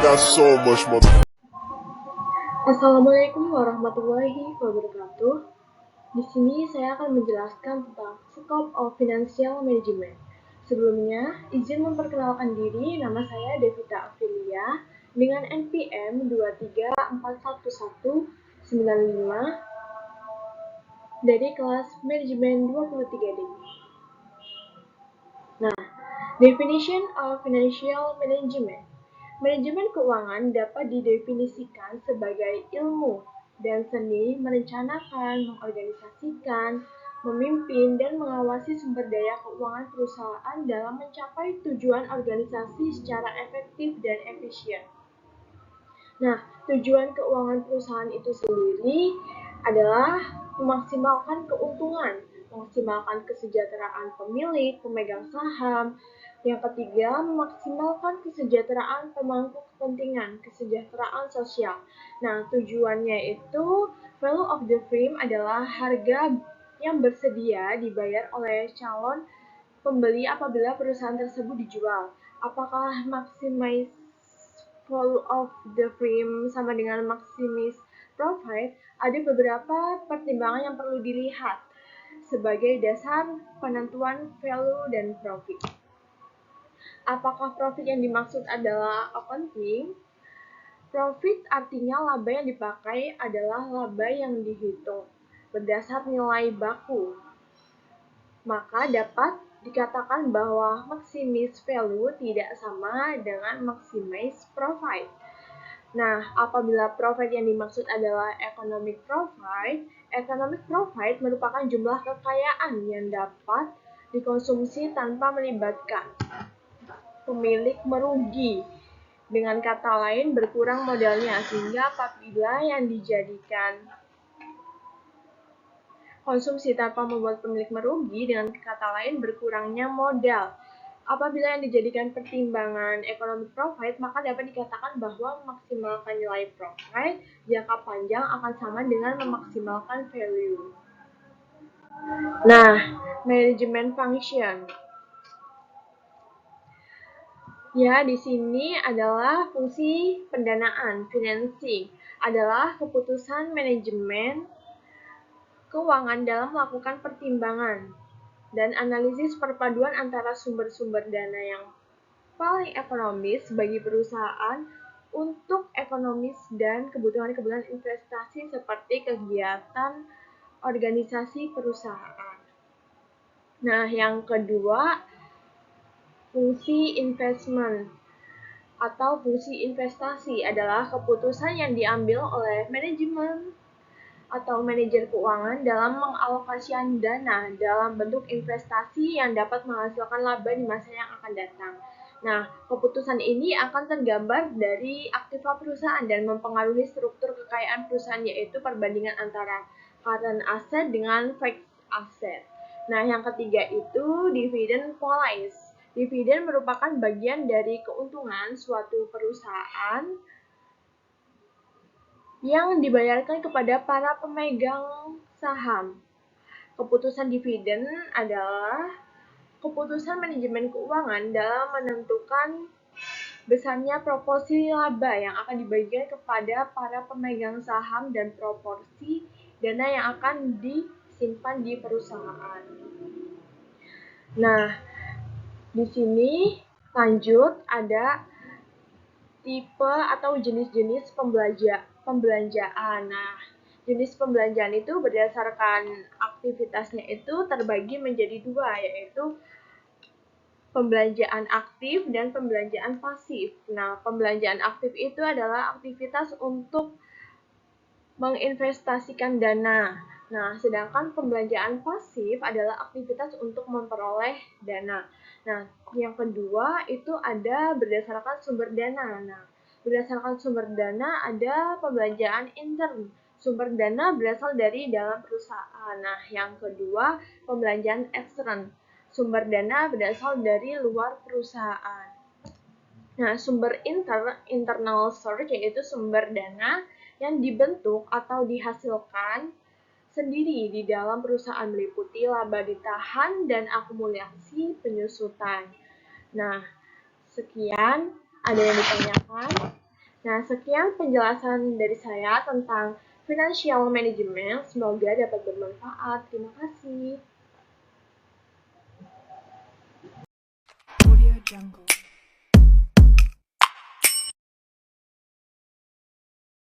got so much more. Assalamualaikum warahmatullahi wabarakatuh. Di sini saya akan menjelaskan tentang Scope of Financial Management. Sebelumnya, izin memperkenalkan diri, nama saya Devita Afilia dengan NPM 2341195 dari kelas Manajemen 23D. Nah, definition of financial management. Manajemen keuangan dapat didefinisikan sebagai ilmu dan seni merencanakan, mengorganisasikan, memimpin, dan mengawasi sumber daya keuangan perusahaan dalam mencapai tujuan organisasi secara efektif dan efisien. Nah, tujuan keuangan perusahaan itu sendiri adalah memaksimalkan keuntungan, memaksimalkan kesejahteraan pemilik, pemegang saham. Yang ketiga, memaksimalkan kesejahteraan pemangku kepentingan, kesejahteraan sosial. Nah, tujuannya itu value of the firm adalah harga yang bersedia dibayar oleh calon pembeli apabila perusahaan tersebut dijual. Apakah maximize value of the firm sama dengan maximize profit? Ada beberapa pertimbangan yang perlu dilihat sebagai dasar penentuan value dan profit. Apakah profit yang dimaksud adalah accounting? Profit artinya laba yang dipakai adalah laba yang dihitung berdasar nilai baku. Maka dapat dikatakan bahwa maximize value tidak sama dengan maximize profit. Nah, apabila profit yang dimaksud adalah economic profit merupakan jumlah kekayaan yang dapat dikonsumsi tanpa melibatkan pemilik merugi. Dengan kata lain, berkurang modalnya, sehingga apabila yang dijadikan konsumsi tanpa membuat pemilik merugi, dengan kata lain berkurangnya modal. Apabila yang dijadikan pertimbangan economic profit, maka dapat dikatakan bahwa memaksimalkan nilai profit jangka panjang akan sama dengan memaksimalkan value. Nah, management function. Ya, di sini adalah fungsi pendanaan, financing, adalah keputusan manajemen keuangan dalam melakukan pertimbangan dan analisis perpaduan antara sumber-sumber dana yang paling ekonomis bagi perusahaan untuk ekonomis dan kebutuhan-kebutuhan investasi seperti kegiatan organisasi perusahaan. Nah, yang kedua, fungsi investment atau fungsi investasi adalah keputusan yang diambil oleh manajemen atau manajer keuangan dalam mengalokasikan dana dalam bentuk investasi yang dapat menghasilkan laba di masa yang akan datang. Nah, keputusan ini akan tergambar dari aktiva perusahaan dan mempengaruhi struktur kekayaan perusahaan, yaitu perbandingan antara current asset dengan fixed asset. Nah, yang ketiga itu dividend policy. Dividen merupakan bagian dari keuntungan suatu perusahaan yang dibayarkan kepada para pemegang saham. Keputusan dividen adalah keputusan manajemen keuangan dalam menentukan besarnya proporsi laba yang akan dibagikan kepada para pemegang saham dan proporsi dana yang akan disimpan di perusahaan. Nah, di sini lanjut ada tipe atau jenis-jenis pembelanjaan. Nah, jenis pembelanjaan itu berdasarkan aktivitasnya itu terbagi menjadi dua, yaitu pembelanjaan aktif dan pembelanjaan pasif. Nah, pembelanjaan aktif itu adalah aktivitas untuk menginvestasikan dana. Nah, sedangkan pembelanjaan pasif adalah aktivitas untuk memperoleh dana. Nah, yang kedua itu ada berdasarkan sumber dana. Nah, berdasarkan sumber dana ada pembelanjaan intern. Sumber dana berasal dari dalam perusahaan. Nah, yang kedua pembelanjaan ekstern. Sumber dana berasal dari luar perusahaan. Nah, sumber internal source yaitu sumber dana yang dibentuk atau dihasilkan sendiri di dalam perusahaan, meliputi laba ditahan dan akumulasi penyusutan. Nah, sekian ada yang ditanyakan. Nah, sekian penjelasan dari saya tentang financial management. Semoga dapat bermanfaat. Terima kasih. Audio Jungle.